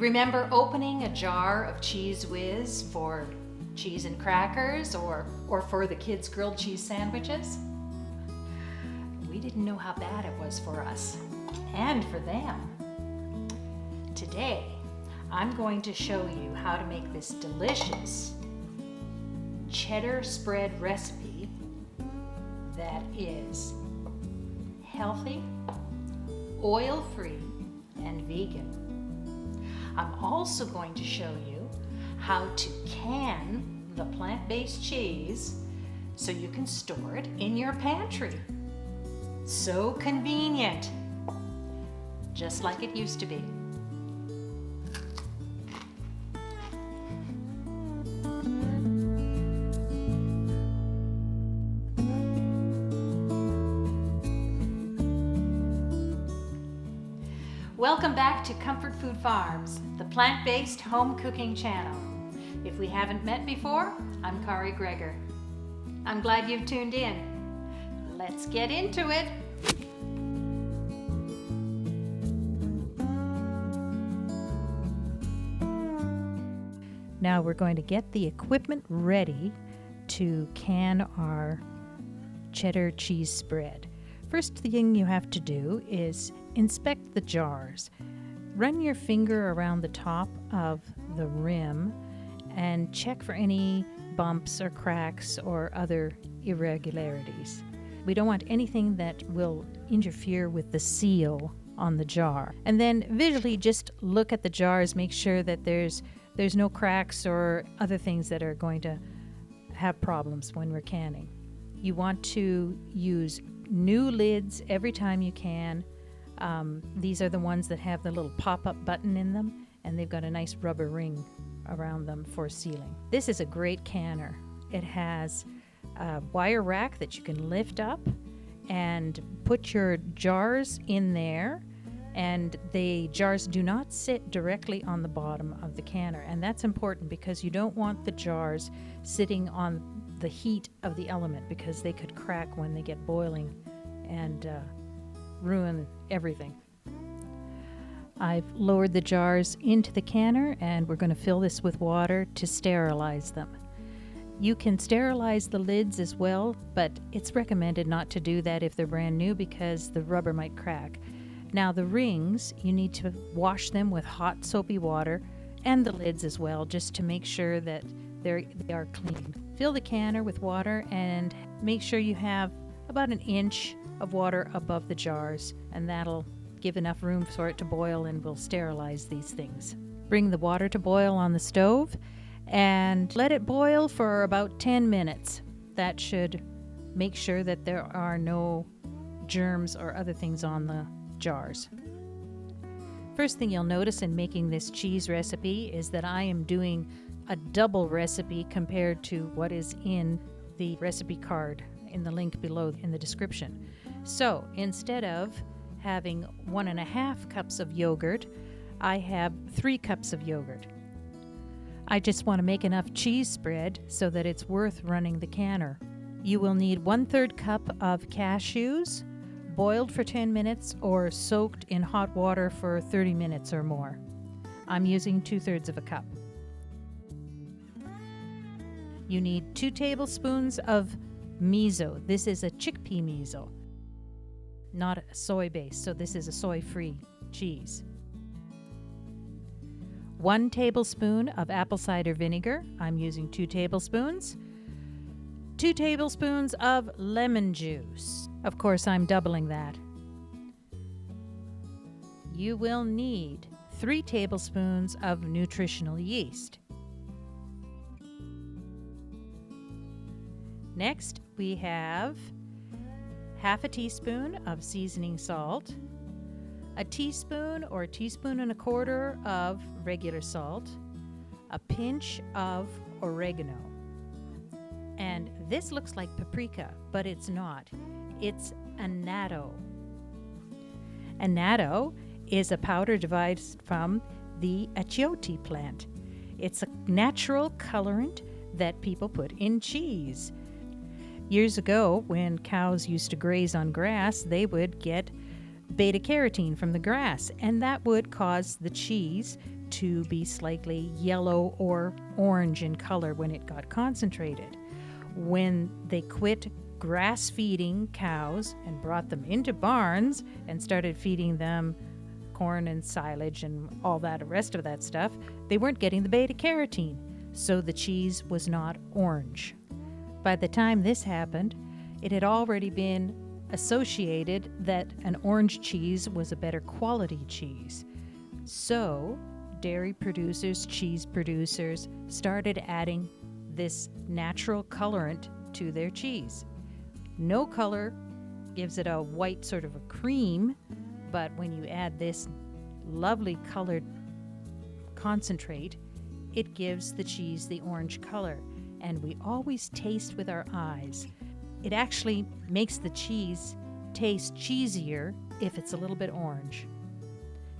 Remember opening a jar of Cheese Whiz for cheese and crackers or for the kids' grilled cheese sandwiches? We didn't know how bad it was for us and for them. Today, I'm going to show you how to make this delicious cheddar spread recipe that is healthy, oil-free, and vegan. I'm also going to show you how to can the plant-based cheese so you can store it in your pantry. So convenient, just like it used to be. Welcome back to Comfort Food Farms, the plant-based home cooking channel. If we haven't met before, I'm Kari Greger. I'm glad you've tuned in. Let's get into it. Now we're going to get the equipment ready to can our cheddar cheese spread. First thing you have to do is inspect the jars. Run your finger around the top of the rim and check for any bumps or cracks or other irregularities. We don't want anything that will interfere with the seal on the jar. And then visually just look at the jars, make sure that there's no cracks or other things that are going to have problems when we're canning. You want to use new lids every time you can. These are the ones that have the little pop-up button in them, and they've got a nice rubber ring around them for sealing. This is a great canner. It has a wire rack that you can lift up and put your jars in there, and the jars do not sit directly on the bottom of the canner, and that's important because you don't want the jars sitting on the heat of the element because they could crack when they get boiling and ruin everything. I've lowered the jars into the canner and we're going to fill this with water to sterilize them. You can sterilize the lids as well, but it's recommended not to do that if they're brand new because the rubber might crack. Now the rings, you need to wash them with hot soapy water, and the lids as well, just to make sure that they are clean. Fill the canner with water and make sure you have about an inch of water above the jars, and that'll give enough room for it to boil, and we'll sterilize these things. Bring the water to boil on the stove and let it boil for about 10 minutes. That should make sure that there are no germs or other things on the jars. First thing you'll notice in making this cheese recipe is that I am doing a double recipe compared to what is in the recipe card in the link below in the description. So instead of having 1.5 cups of yogurt, I have 3 cups of yogurt. I just want to make enough cheese spread so that it's worth running the canner. You will need 1/3 cup of cashews, boiled for 10 minutes or soaked in hot water for 30 minutes or more. I'm using 2/3 of a cup. You need 2 tablespoons of miso. This is a chickpea miso, not soy based, so this is a soy-free cheese. 1 tablespoon of apple cider vinegar. I'm using 2 tablespoons. 2 tablespoons of lemon juice. Of course, I'm doubling that. You will need 3 tablespoons of nutritional yeast. Next, we have 1/2 teaspoon of seasoning salt, a teaspoon or a teaspoon and a quarter of regular salt, a pinch of oregano. And this looks like paprika, but it's not. It's annatto. Annatto is a powder derived from the achiote plant. It's a natural colorant that people put in cheese. Years ago, when cows used to graze on grass, they would get beta carotene from the grass, and that would cause the cheese to be slightly yellow or orange in color when it got concentrated. When they quit grass feeding cows and brought them into barns and started feeding them corn and silage and all that rest of that stuff, they weren't getting the beta carotene, so the cheese was not orange. By the time this happened, it had already been associated that an orange cheese was a better quality cheese. So dairy producers, cheese producers started adding this natural colorant to their cheese. No color gives it a white sort of a cream, but when you add this lovely colored concentrate, it gives the cheese the orange color. And we always taste with our eyes. It actually makes the cheese taste cheesier if it's a little bit orange.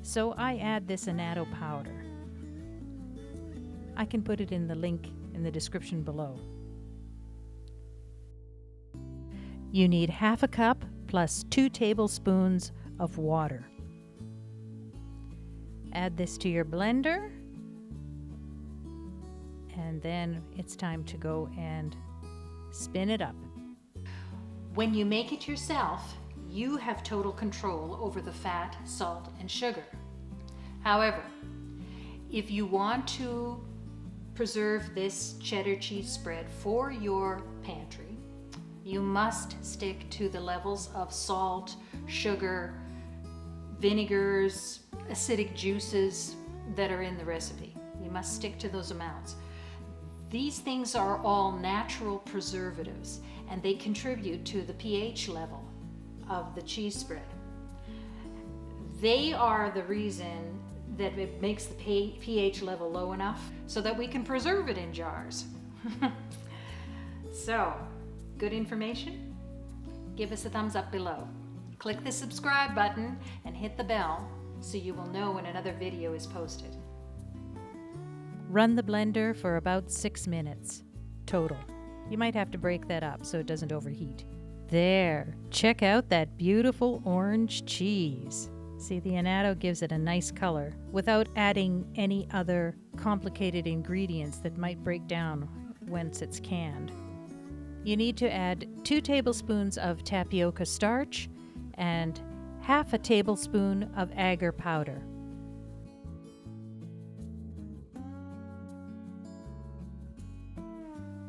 So I add this annatto powder. I can put it in the link in the description below. You need half a cup plus 2 tablespoons of water. Add this to your blender, and then it's time to go and spin it up. When you make it yourself, you have total control over the fat, salt, and sugar. However, if you want to preserve this cheddar cheese spread for your pantry, you must stick to the levels of salt, sugar, vinegars, acidic juices that are in the recipe. You must stick to those amounts. These things are all natural preservatives, and they contribute to the pH level of the cheese spread. They are the reason that it makes the pH level low enough so that we can preserve it in jars. So, good information? Give us a thumbs up below. Click the subscribe button and hit the bell so you will know when another video is posted. Run the blender for about 6 minutes total. You might have to break that up so it doesn't overheat. There, check out that beautiful orange cheese. See, the annatto gives it a nice color without adding any other complicated ingredients that might break down once it's canned. You need to add 2 tablespoons of tapioca starch and half a tablespoon of agar powder.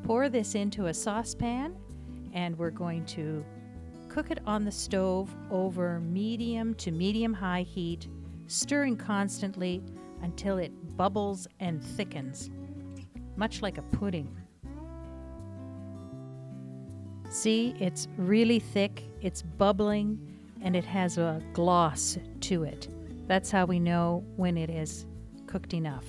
Pour this into a saucepan, and we're going to cook it on the stove over medium to medium-high heat, stirring constantly until it bubbles and thickens, much like a pudding. See, it's really thick, it's bubbling, and it has a gloss to it. That's how we know when it is cooked enough.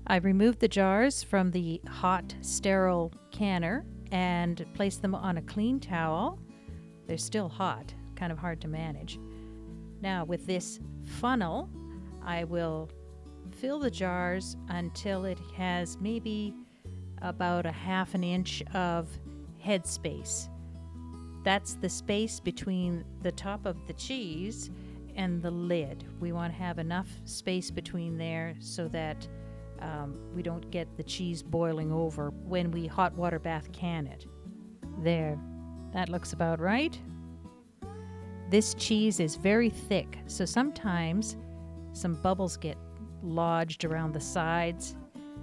I removed the jars from the hot, sterile canner and placed them on a clean towel. They're still hot, kind of hard to manage. Now with this funnel, I will fill the jars until it has maybe about a ½ an inch of head space. That's the space between the top of the cheese and the lid. We want to have enough space between there so that we don't get the cheese boiling over when we hot water bath can it. There, that looks about right. This cheese is very thick, so sometimes some bubbles get lodged around the sides,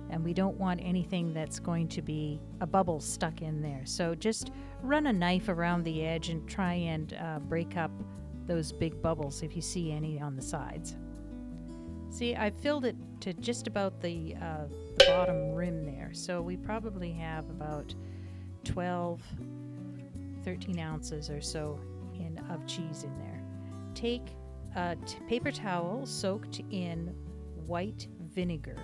and we don't want anything that's going to be a bubble stuck in there. So just run a knife around the edge and try and break up those big bubbles if you see any on the sides. See, I filled it to just about the bottom rim there, so we probably have about 12, 13 ounces or so of cheese in there. Take a paper towel soaked in white vinegar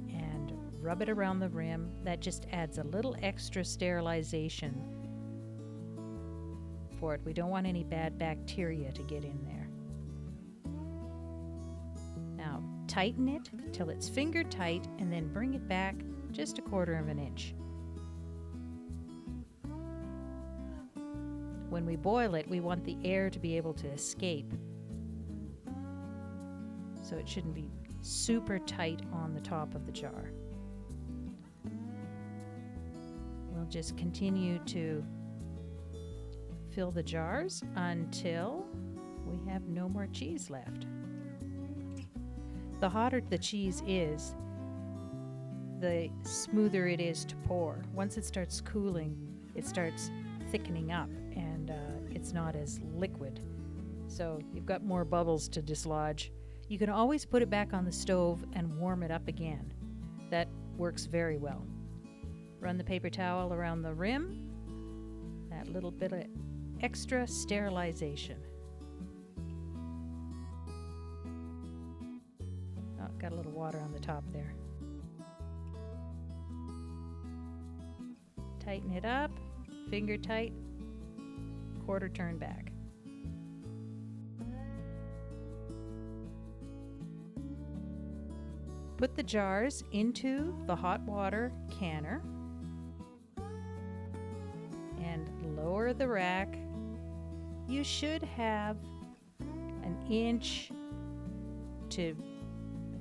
and rub it around the rim. That just adds a little extra sterilization for it. We don't want any bad bacteria to get in there. Now tighten it till it's finger tight and then bring it back just a ¼ of an inch. When we boil it, we want the air to be able to escape so it shouldn't be super tight on the top of the jar. We'll just continue to fill the jars until we have no more cheese left. The hotter the cheese is, the smoother it is to pour. Once it starts cooling, it starts thickening up, and it's not as liquid. So you've got more bubbles to dislodge. You can always put it back on the stove and warm it up again. That works very well. Run the paper towel around the rim. That little bit of extra sterilization. Oh, got a little water on the top there. Tighten it up, finger tight, quarter turn back. Put the jars into the hot water canner and lower the rack. You should have an inch to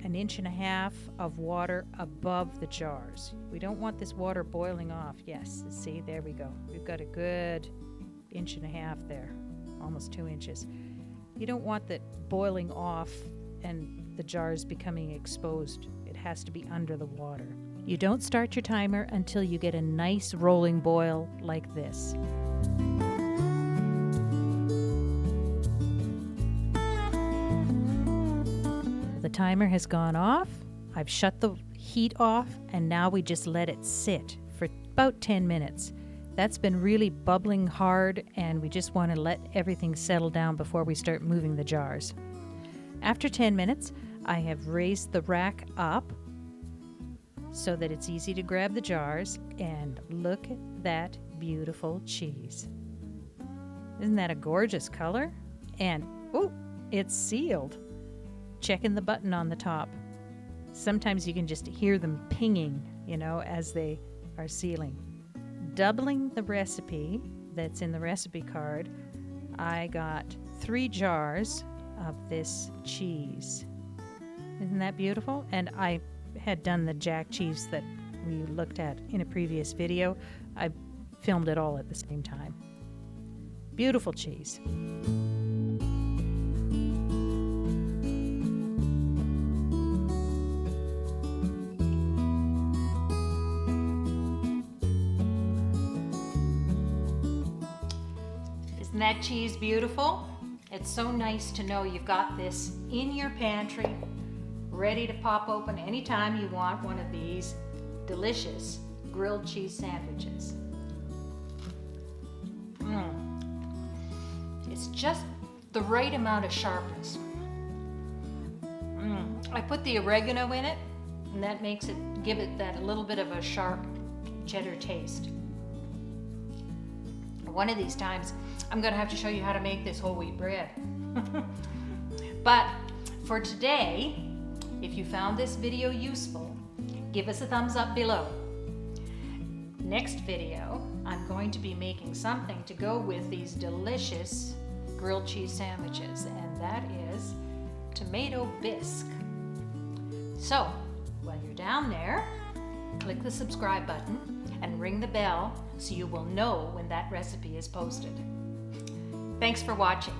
an inch and a half of water above the jars. We don't want this water boiling off. Yes, see, there we go. We've got a good inch and a half there, almost 2 inches. You don't want that boiling off and the jars becoming exposed. It has to be under the water. You don't start your timer until you get a nice rolling boil like this. The timer has gone off. I've shut the heat off, and now we just let it sit for about 10 minutes. That's been really bubbling hard, and we just want to let everything settle down before we start moving the jars. After 10 minutes, I have raised the rack up so that it's easy to grab the jars, and look at that beautiful cheese. Isn't that a gorgeous color? And, oh, it's sealed. Checking the button on the top. Sometimes you can just hear them pinging, as they are sealing. Doubling the recipe that's in the recipe card, I got 3 jars of this cheese. Isn't that beautiful? And I had done the jack cheese that we looked at in a previous video. I filmed it all at the same time. Beautiful cheese. Isn't that cheese beautiful? It's so nice to know you've got this in your pantry, ready to pop open anytime you want one of these delicious grilled cheese sandwiches. It's just the right amount of sharpness. I put the oregano in it, and that makes it give it that little bit of a sharp cheddar taste. One of these times, I'm going to have to show you how to make this whole wheat bread. But for today, if you found this video useful, give us a thumbs up below. Next video, I'm going to be making something to go with these delicious grilled cheese sandwiches, and that is tomato bisque. So, while you're down there, click the subscribe button and ring the bell so you will know when that recipe is posted. Thanks for watching.